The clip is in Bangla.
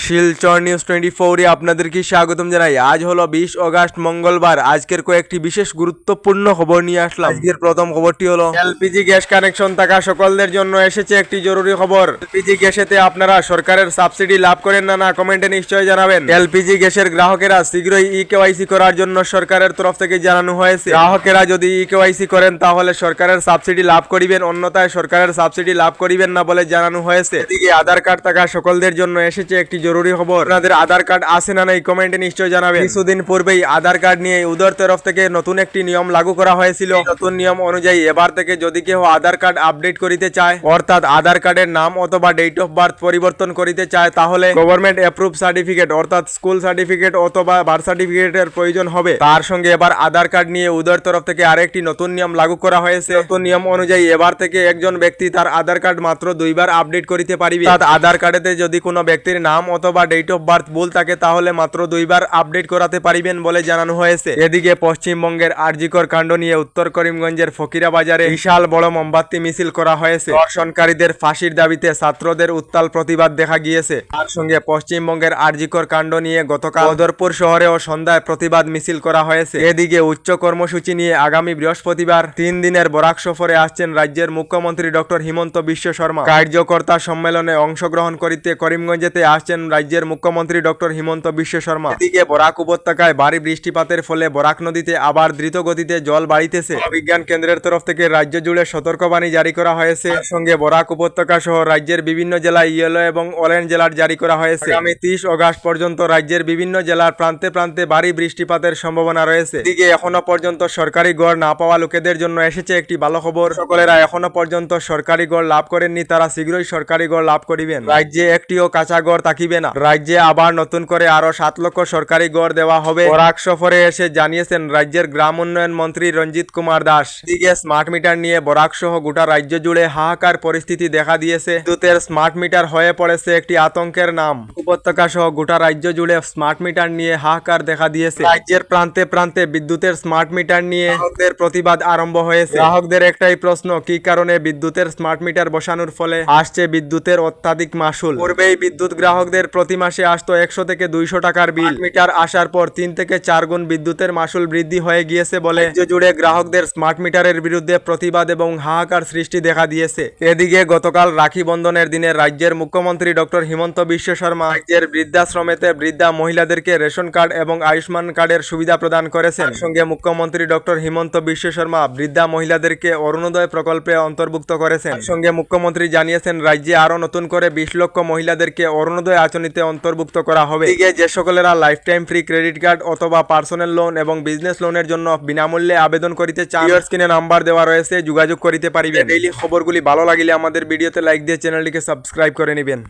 শিলচর নিউজ 24 এ আপনাদেরকে স্বাগতম জানাই। আজ হলো 20 আগস্ট মঙ্গলবার। আজকের কয়েকটি বিশেষ গুরুত্বপূর্ণ খবর নিয়ে আসলাম। আজকের প্রথম খবরটি হলো এলপিজি গ্যাস কানেকশন থাকা সকলদের জন্য এসেছে একটি জরুরি খবর। এলপিজি গ্যাসেতে আপনারা সরকারের সাবসিডি লাভ করেন না কমেন্টে নিশ্চয়ই জানাবেন। এলপিজি গ্যাসের গ্রাহকেরা শীঘ্রই ইকেওয়াইসি করার জন্য সরকারের তরফ থেকে জানানো হয়েছে। গ্রাহকেরা যদি ইকেওয়াইসি করেন তাহলে সরকারের সাবসিডি লাভ করিবেন, অন্যথায় সরকারের সাবসিডি লাভ করিবেন না বলে জানানো হয়েছে। এদিকে আধার কার্ড থাকা সকলদের জন্য এসেছে একটি জরুরি খবর। আপনাদের আধার কার্ড আছে না নাই কমেন্টে নিশ্চয়ই জানাবেন। কিছুদিন পূর্বেই আধার কার্ড নিয়ে উদর তরফ থেকে নতুন একটি নিয়ম লাগু করা হয়েছিল। নতুন নিয়ম অনুযায়ী এবার থেকে যদি কেউ আধার কার্ড আপডেট করিতে চায়, অর্থাৎ আধার কার্ডের নাম অথবা ডেট অফ বার্থ পরিবর্তন করিতে চায়, তাহলে গভর্নমেন্ট অ্যাপ্রুভ সার্টিফিকেট অর্থাৎ স্কুল সার্টিফিকেট অথবা বার্থ সার্টিফিকেটের প্রয়োজন হবে। তার সঙ্গে এবার আধার কার্ড নিয়ে উদর তরফ থেকে আরেকটি নতুন নিয়ম লাগু করা হয়েছে। নতুন নিয়ম অনুযায়ী এবার থেকে একজন ব্যক্তি তার আধার কার্ড মাত্র 2 বার আপডেট করিতে পারিবে। অর্থাৎ আধার কার্ডেতে যদি কোনো ব্যক্তির নাম অথবা ডেট অফ বার্থ ভুল থাকে তাহলে মাত্র 2 বার আপডেট করাতে পারিবেন বলে জানানো হয়েছে। এদিকে পশ্চিমবঙ্গের আরজিকর কাণ্ড নিয়ে উত্তর করিমগঞ্জের ফকিরা বাজারে বিশাল বড় মোমবাতি মিছিল করা হয়েছে। ধর্ষণকারীদের ফাঁসির দাবিতে ছাত্রদের উত্তাল প্রতিবাদ দেখা গিয়েছে। তার সঙ্গে পশ্চিমবঙ্গের আরজিকর কাণ্ড নিয়ে গতকাল বদরপুর শহরেও সন্ধ্যায় প্রতিবাদ মিছিল করা হয়েছে। এদিকে উচ্চ কর্মসূচি নিয়ে আগামী বৃহস্পতিবার 3 দিনের বরাক সফরে আসছেন রাজ্যের মুখ্যমন্ত্রী ডক্টর হিমন্ত বিশ্ব শর্মা। কার্যকর্তা সম্মেলনে অংশগ্রহণ করিতে করিমগঞ্জেতে আসছেন রাজ্যের মুখ্যমন্ত্রী ডক্টর হিমন্ত বিশ্ব শর্মা। এদিকে বরাক উপত্যকায় ভারী বৃষ্টিপাতের ফলে বরাক নদীতে আবার দ্রুত গতিতে জল বাড়িতেছে। বিজ্ঞান কেন্দ্রের তরফ থেকে রাজ্য জুড়ে সতর্কবাণী জারি করা হয়েছে। এর সঙ্গে বরাক উপত্যকা সহ রাজ্যের বিভিন্ন জেলায় ইয়েলো এবং অরেঞ্জ অ্যালার্ট জারি করা হয়েছে। আগামী 30 আগস্ট পর্যন্ত রাজ্যের বিভিন্ন জেলার প্রান্তে প্রান্তে ভারী বৃষ্টিপাতের সম্ভাবনা রয়েছে। এদিকে এখনো পর্যন্ত সরকারি গড় না পাওয়া লোকেদের জন্য এসেছে একটি ভালো খবর। সকলেরা এখনো পর্যন্ত সরকারি গড় লাভ করেননি, তারা শীঘ্রই সরকারি গড় লাভ করিবেন। রাজ্যে একটিও কাঁচা গড় থাকিবে না। রাজ্যে আবার নতুন করে আরো 7 লক্ষ সরকারি গড় দেওয়া হবে। বরাক সফরে এসে জানিয়েছেন রাজ্যের গ্রাম উন্নয়ন মন্ত্রী রঞ্জিত কুমার দাস। এদিকে স্মার্ট মিটার নিয়ে বরাক সহ গোটা রাজ্য জুড়ে হাহাকার পরিস্থিতি দেখা দিয়েছে। বিদ্যুতের স্মার্ট মিটার হয়ে পড়েছে একটি আতঙ্কের নাম। উপত্যকা সহ গোটা রাজ্য জুড়ে স্মার্ট মিটার নিয়ে হাহাকার দেখা দিয়েছে। রাজ্যের প্রান্তে প্রান্তে বিদ্যুতের স্মার্ট মিটার নিয়ে গ্রাহকদের প্রতিবাদ আরম্ভ হয়েছে। গ্রাহকদের একটাই প্রশ্ন, কি কারণে বিদ্যুতের স্মার্ট মিটার বসানোর ফলে আসছে বিদ্যুতের অত্যাধিক মাসুল। পূর্বেই বিদ্যুৎ গ্রাহকদের প্রতি মাসে আসতো 100 থেকে 200 টাকার বিল। মিটার আসার পর 3 থেকে 4 গুণ বিদ্যুতের মাসুল বৃদ্ধি হয়ে গিয়েছে বলে রাজ্য জুড়ে গ্রাহকদের স্মার্ট মিটারের বিরুদ্ধে প্রতিবাদ এবং হাহাকার সৃষ্টি দেখা দিয়েছে। এদিকে গতকাল রাখি বন্ধনের দিনে রাজ্যের মুখ্যমন্ত্রী ডক্টর হিমন্ত বিশ্ব শর্মা রাজ্যের বৃদ্ধাশ্রমেতে বৃদ্ধা মহিলাদেরকে রেশন কার্ড এবং আয়ুষ্মান কার্ডের সুবিধা প্রদান করেছেন। সঙ্গে মুখ্যমন্ত্রী ডক্টর হিমন্ত বিশ্ব শর্মা বৃদ্ধা মহিলাদেরকে অরুণোদয় প্রকল্পে অন্তর্ভুক্ত করেছেন। সঙ্গে মুখ্যমন্ত্রী জানিয়েছেন রাজ্যে আরো নতুন করে 20 লক্ষ মহিলাদেরকে অরুণোদয় আঁচনিতে অন্তর্ভুক্ত করা হবে। এদিকে যে সকলেরা lifetime free credit card অথবা পার্সোনাল লোন এবং বিজনেস লোনের জন্য বিনামূল্যে আবেদন করিতে চান, স্ক্রিনে নাম্বার দেওয়া রয়েছে, যোগাযোগ করিতে পারিবেন। ডেইলি খবরগুলি ভালো লাগিলে আমাদের ভিডিওতে লাইক দিয়ে চ্যানেলটিকে সাবস্ক্রাইব করে নেবেন।